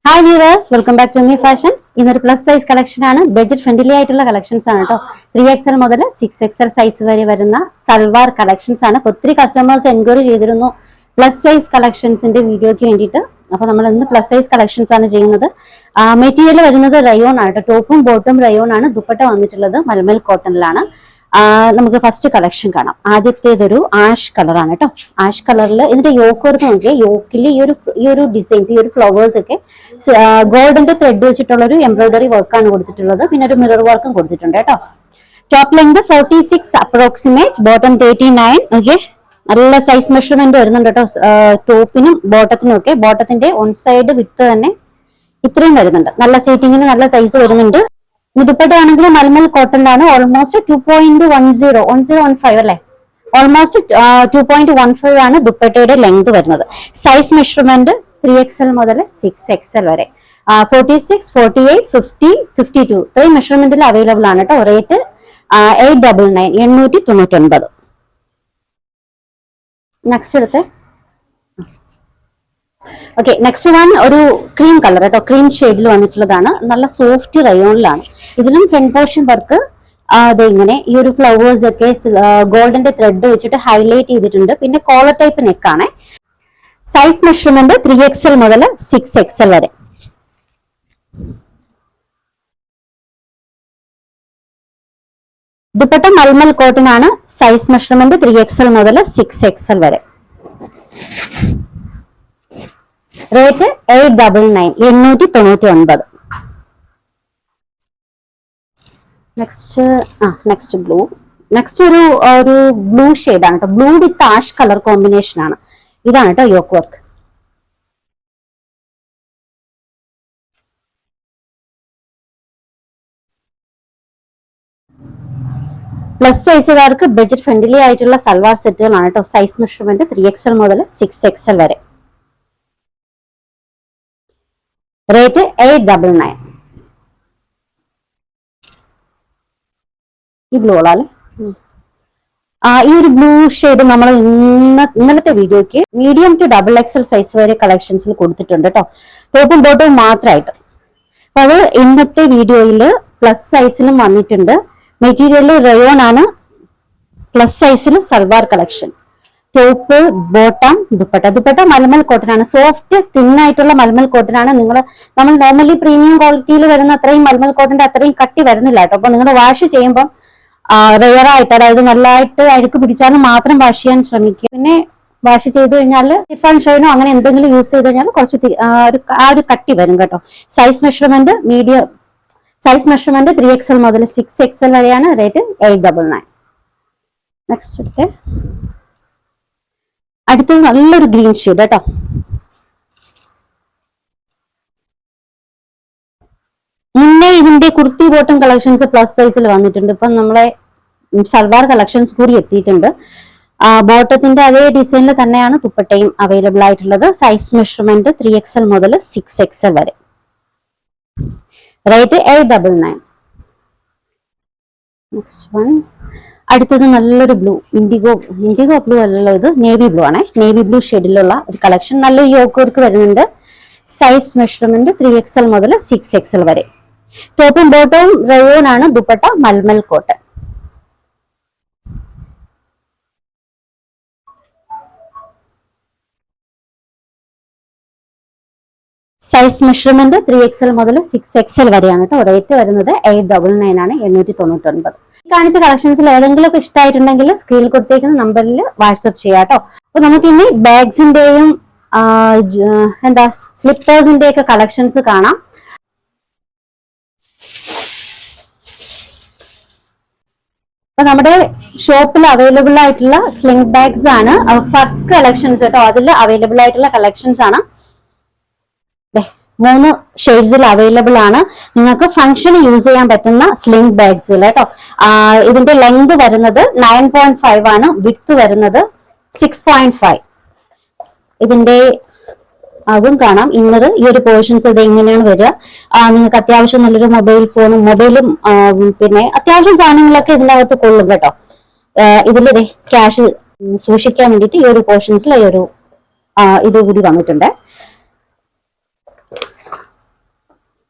Hi viewers, welcome back to me fashions. ഇന്നൊരു plus size collection ആണ്. Budget friendly ആയിട്ടുള്ള collections ആണ് കേട്ടോ. 3XL മുതൽ 6XL സൈസ് വരെ വരുന്ന സൽവാർ കളക്ഷൻസ് ആണ്. ഒത്തിരി കസ്റ്റമേഴ്സ് എൻക്വയറി ചെയ്തിരുന്നു പ്ലസ് സൈസ് കളക്ഷൻസിന്റെ വീഡിയോയ്ക്ക് വേണ്ടിയിട്ട്. അപ്പൊ നമ്മൾ ഇന്ന് പ്ലസ് സൈസ് കളക്ഷൻസ് ആണ് ചെയ്യുന്നത്. മെറ്റീരിയൽ വരുന്നത് റയോൺ ആണ് കേട്ടോ. ടോപ്പും ബോട്ടും റയോൺ ആണ്. ദുപ്പട്ട വന്നിട്ടുള്ളത് മൽമൽ കോട്ടണിലാണ്. നമുക്ക് ഫസ്റ്റ് കളക്ഷൻ കാണാം. ആദ്യത്തേതൊരു ആഷ് കളറാണ് കേട്ടോ. ആഷ് കളറിൽ ഇതിന്റെ യോക്ക് വർക്ക് നോക്കിയാൽ യോക്കിൽ ഈ ഒരു ഡിസൈൻസ്, ഈ ഒരു ഫ്ലവേഴ്സ് ഒക്കെ ഗോൾഡിന്റെ ത്രെഡ് വെച്ചിട്ടുള്ള ഒരു എംബ്രോയിഡറി വർക്കാണ് കൊടുത്തിട്ടുള്ളത്. പിന്നെ ഒരു മിറർ വർക്കും കൊടുത്തിട്ടുണ്ട് കേട്ടോ. Top length 46 approximate, bottom 39. Okay, നല്ല സൈസ് മെഷർമെന്റ് വരുന്നുണ്ട് കേട്ടോ. ടോപ്പിനും ബോട്ടത്തിനും ഒക്കെ. ബോട്ടത്തിന്റെ ഓൺ സൈഡ് വിത്ത് തന്നെ ഇത്രയും വരുന്നുണ്ട്. നല്ല സീറ്റിങ്ങിന് നല്ല സൈസ് വരുന്നുണ്ട്. ദുപ്പട്ട ആണെങ്കിൽ മൽമൽ കോട്ടണിലാണ്. ഓൾമോസ്റ്റ് 2.10 അല്ലെ, ഓൾമോസ്റ്റ് 2.15 ആണ് ദുപ്പട്ടയുടെ ലെങ്ത് വരുന്നത്. സൈസ് മെഷർമെന്റ് 3XL മുതൽ 6XL വരെ 46, 48, 50, 52 ഇത്രയും മെഷർമെന്റിൽ അവൈലബിൾ ആണ് കേട്ടോ. റേറ്റ് 899, 899. നെക്സ്റ്റ് എടുത്ത് ഓക്കെ, നെക്സ്റ്റ് വൺ ഒരു ക്രീം കളർ കേട്ടോ. ക്രീം ഷെയ്ഡിൽ വന്നിട്ടുള്ളതാണ്. നല്ല സോഫ്റ്റ് റയോണിലാണ്. ഇതിലും ഫ്രണ്ട് പോർഷൻ വർക്ക് അത് ഇങ്ങനെ ഈ ഒരു ഫ്ലവേഴ്സ് ഒക്കെ ഗോൾഡിന്റെ ത്രെഡ് വെച്ചിട്ട് ഹൈലൈറ്റ് ചെയ്തിട്ടുണ്ട്. പിന്നെ കോളർ ടൈപ്പ് നെക്കാണ്. സൈസ് മെഷർമെന്റ് 3XL മുതൽ 6XL വരെ. ദുപ്പട്ട മൽമൽ കോട്ടൺ ആണ്. സൈസ് മെഷർമെന്റ് 3XL മുതൽ 6XL വരെ. റേറ്റ് 899, 899. Next blue. നെക്സ്റ്റ് ഒരു ബ്ലൂ ഷെയ്ഡാണ് കേട്ടോ. Blue with ash colour combination ആണ്. ഇതാണ് കേട്ടോ യോക്ക് വർക്ക്. പ്ലസ് സൈസുകാർക്ക് ബഡ്ജറ്റ് ഫ്രണ്ട്ലി ആയിട്ടുള്ള സൽവാർ സെറ്റുകളാണ് കേട്ടോ. സൈസ് മെഷർമെന്റ് 3XL മുതൽ 6XL വരെ. റേറ്റ് 899. ഈ ബ്ലൂ അല്ലേ? ഈ ഒരു ബ്ലൂ ഷെയ്ഡ് നമ്മൾ ഇന്നലത്തെ വീഡിയോക്ക് മീഡിയം ടു XXL സൈസ് വരെ കളക്ഷൻസിൽ കൊടുത്തിട്ടുണ്ട് കേട്ടോ. ടോപ്പും ബോട്ടും മാത്രമായിട്ട്. അപ്പൊ അത് ഇന്നത്തെ വീഡിയോയിൽ പ്ലസ് സൈസിലും വന്നിട്ടുണ്ട്. മെറ്റീരിയൽ റയോൺ ആണ്. പ്ലസ് സൈസിൽ salwar collection. Top, bottom, dupatta mulmul cotton ആണ്. സോഫ്റ്റ് തിന്നായിട്ടുള്ള മൽമൽ കോട്ടൺ ആണ്. നമ്മൾ നോർമലി പ്രീമിയം ക്വാളിറ്റിയിൽ വരുന്ന അത്രയും മൽമൽ കോട്ടന്റെ അത്രയും കട്ടി വരുന്നില്ല കേട്ടോ. അപ്പൊ നിങ്ങൾ വാഷ് ചെയ്യുമ്പോൾ റെയർ ആയിട്ട്, അതായത് നല്ലതായിട്ട് അഴുക്ക് പിടിച്ചാലും മാത്രം വാഷ് ചെയ്യാൻ ശ്രമിക്കുക. പിന്നെ വാഷ് ചെയ്ത് കഴിഞ്ഞാൽ ടിഫൺ ഷൈനോ അങ്ങനെ എന്തെങ്കിലും യൂസ് ചെയ്ത് കഴിഞ്ഞാൽ കുറച്ച് ആ ഒരു കട്ടി വരും കേട്ടോ. സൈസ് മെഷർമെന്റ് 3XL മുതൽ 6XL വരെയാണ്. റേറ്റ് 899. നെക്സ്റ്റ് അടുത്തത് നല്ലൊരു ഗ്രീൻ ഷെയ്ഡ് കേട്ടോ. മുന്നേ ഇതിന്റെ കുർത്തി ബോട്ടം കളക്ഷൻസ് പ്ലസ് സൈസിൽ വന്നിട്ടുണ്ട്. ഇപ്പം നമ്മളെ സൽവാർ കളക്ഷൻസ് കൂടി എത്തിയിട്ടുണ്ട്. ബോട്ടത്തിന്റെ അതേ ഡിസൈനിൽ തന്നെയാണ് ദുപ്പട്ടയും അവൈലബിൾ ആയിട്ടുള്ളത്. സൈസ് മെഷർമെന്റ് 3XL മുതൽ 6XL വരെ. റേറ്റ് 899. Next one. അടുത്തത് നല്ലൊരു ബ്ലൂ, ഇൻഡിഗോ ബ്ലൂ അല്ലല്ലോ, ഇത് നേവി ബ്ലൂ ആണ്. നേവി ബ്ലൂ ഷെയ്ഡിലുള്ള ഒരു കളക്ഷൻ. നല്ല യോക്ക് വർക്ക് വരുന്നുണ്ട്. സൈസ് മെഷർമെന്റ് 3XL മുതൽ 6XL വരെ. ടോപ്പും ബോട്ടവും റയോൺ ആണ്. Dupatta mulmul cotton. Size measurement 3XL മുതൽ 6XL വരെയാണ് കേട്ടോ. റേറ്റ് വരുന്നത് 899 ആണ്, 899. കാണിച്ച കളക്ഷൻസിൽ ഏതെങ്കിലും ഒക്കെ ഇഷ്ടമായിട്ടുണ്ടെങ്കിൽ സ്ക്രീനിൽ കൊടുത്തേക്കുന്ന നമ്പറിൽ വാട്സ്ആപ്പ് ചെയ്യാം കേട്ടോ. അപ്പൊ നമുക്ക് ഇനി ബാഗ്സിന്റെയും സ്ലിപ്പേഴ്സിന്റെ ഒക്കെ കളക്ഷൻസ് കാണാം. അപ്പൊ നമ്മുടെ ഷോപ്പിൽ അവൈലബിൾ ആയിട്ടുള്ള സ്ലിംഗ് ബാഗ്സ് ആണ്. ഫർക്ക് കളക്ഷൻസ് കേട്ടോ. അതിൽ അവൈലബിൾ ആയിട്ടുള്ള കളക്ഷൻസ് ആണ്. 3 ഷെയ്ഡ്സിൽ അവൈലബിൾ ആണ്. നിങ്ങൾക്ക് ഫംഗ്ഷന് യൂസ് ചെയ്യാൻ പറ്റുന്ന സ്ലിംഗ് ബാഗ്സ് കേട്ടോ. ഇതിന്റെ ലെങ്ത് വരുന്നത് 9.5 ആണ്. വിഡ്ത്ത് വരുന്നത് 6.5. ഇതിന്റെ അതും കാണാം. ഇന്നർ ഈ ഒരു പോർഷൻസ് ഇത് എങ്ങനെയാണ് വരിക. നിങ്ങൾക്ക് അത്യാവശ്യം നല്ലൊരു മൊബൈലും പിന്നെ അത്യാവശ്യം സാധനങ്ങളൊക്കെ ഇതിനകത്ത് കൊള്ളും കേട്ടോ. ഇതിൽ ക്യാഷ് സൂക്ഷിക്കാൻ വേണ്ടിയിട്ട് ഈ ഒരു പോർഷൻസിൽ ഈ ഒരു ഇത് കൂടി വന്നിട്ടുണ്ട്.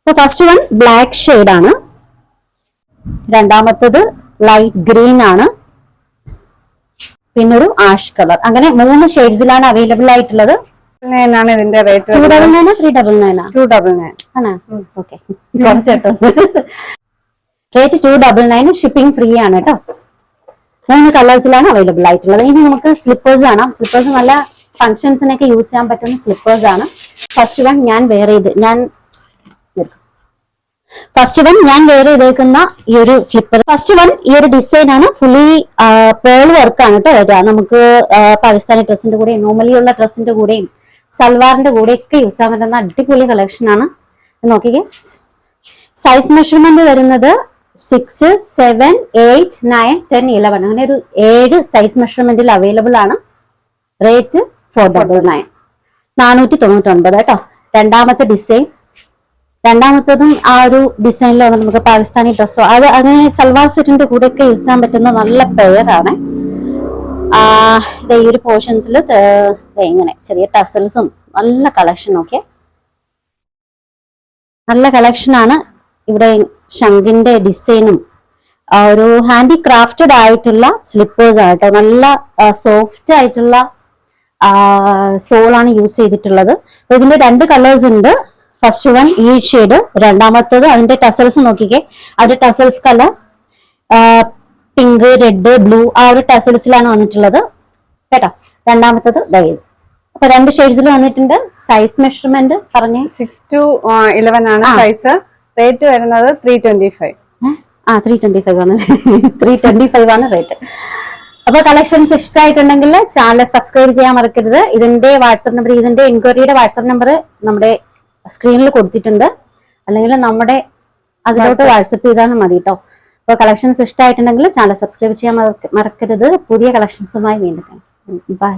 അപ്പൊ ഫസ്റ്റ് വൺ ബ്ലാക്ക് ഷെയ്ഡ് ആണ്, രണ്ടാമത്തത് ലൈറ്റ് ഗ്രീൻ ആണ്, പിന്നെ ഒരു ആഷ് കളർ. അങ്ങനെ 3 ഷെയ്ഡ്സിലാണ് അവൈലബിൾ ആയിട്ടുള്ളത്. ഇതിന്റെ റേറ്റ് 299 399 299 ആണോ? ഓക്കെ, കുറച്ചേട്ടോ. റേറ്റ് 299, ഷിപ്പിംഗ് ഫ്രീ ആണ് കേട്ടോ. 3 കളേഴ്സിലാണ് അവൈലബിൾ ആയിട്ടുള്ളത്. ഇനി നമുക്ക് സ്ലിപ്പേഴ്സ് കാണാം. സ്ലിപ്പേഴ്സ് നല്ല ഫംഗ്ഷൻസിനൊക്കെ യൂസ് ചെയ്യാൻ പറ്റുന്ന സ്ലിപ്പേഴ്സ് ആണ്. ഫസ്റ്റ് വൺ ഞാൻ വെയർ ചെയ്തേക്കുന്ന ഈ ഒരു സ്ലിപ്പർ. ഫസ്റ്റ് വൺ ഈ ഒരു ഡിസൈൻ ആണ്, ഫുള്ളി പേൾ വർക്ക് ആണ് കേട്ടോ വരിക. നമുക്ക് പാകിസ്ഥാനി ഡ്രസ്സിന്റെ കൂടെയും നോർമലി ഉള്ള ഡ്രസ്സിന്റെ കൂടെയും സൽവാറിന്റെ കൂടെ ഒക്കെ യൂസ് ചെയ്യാൻ പറ്റുന്ന അടിപൊളി കളക്ഷൻ ആണ്. നോക്കിക്കേ, സൈസ് മെഷർമെന്റ് വരുന്നത് 6, 7, 8, 9, 10, 11 അങ്ങനെ ഒരു 7 സൈസ് മെഷർമെന്റിൽ അവൈലബിൾ ആണ്. റേറ്റ് 499, 499 കേട്ടോ. രണ്ടാമത്തെ ഡിസൈൻ, രണ്ടാമത്തതും ആ ഒരു ഡിസൈനിൽ വന്നിട്ട് നമുക്ക് പാകിസ്ഥാനി ഡ്രസ്സോ അത് അങ്ങനെ സൽവാർ സെറ്റിന്റെ കൂടെ ഒക്കെ യൂസ് ചെയ്യാൻ പറ്റുന്ന നല്ല പെയറാണ്. ഈ ഒരു പോർഷൻസിൽ ഇങ്ങനെ ചെറിയ ടസൽസും നല്ല കളക്ഷൻ. ഓക്കെ, നല്ല കളക്ഷൻ ആണ്. ഇവിടെ ശംഖിന്റെ ഡിസൈനും ഒരു ഹാൻഡിക്രാഫ്റ്റഡ് ആയിട്ടുള്ള സ്ലിപ്പേഴ്സ് ആട്ടോ. നല്ല സോഫ്റ്റ് ആയിട്ടുള്ള സോളാണ് യൂസ് ചെയ്തിട്ടുള്ളത്. ഇതിന്റെ 2 കളേഴ്സ് ഉണ്ട്. ഫസ്റ്റ് വൺ ഈ ഷെയ്ഡ്, രണ്ടാമത്തത് അതിന്റെ ടസൽസ് നോക്കിക്കേ. അതിന്റെ tassels colour pink, red, blue ആ ഒരു ടസൽസിലാണ് വന്നിട്ടുള്ളത് കേട്ടോ. രണ്ടാമത്തത് ഇത്. അപ്പൊ 2 ഷെയ്ഡ്സിൽ വന്നിട്ടുണ്ട്. സൈസ് മെഷർമെന്റ് പറഞ്ഞേ 6 to 11 ആണ് സൈസ്. റേറ്റ് വരുന്നത് 325. 325 ആണ്. 325 ആണ് റേറ്റ്. അപ്പൊ കളക്ഷൻസ് ഇഷ്ടമായിട്ടുണ്ടെങ്കിൽ ചാനൽ സബ്സ്ക്രൈബ് ചെയ്യാൻ മറക്കരുത്. ഇതിന്റെ വാട്സ്ആപ്പ് നമ്പർ, ഇതിന്റെ എൻക്വയറിയുടെ വാട്സ്ആപ്പ് നമ്പർ നമ്മുടെ സ്ക്രീനിൽ കൊടുത്തിട്ടുണ്ട്. അല്ലെങ്കിൽ നമ്മുടെ അതിലോട്ട് വാട്സ്ആപ്പ് ചെയ്താലും മതി കേട്ടോ. അപ്പൊ കളക്ഷൻസ് ഇഷ്ടമായിട്ടുണ്ടെങ്കിൽ ചാനൽ സബ്സ്ക്രൈബ് ചെയ്യാൻ മറക്കരുത്. പുതിയ കളക്ഷൻസുമായി വീണ്ടും ബൈ.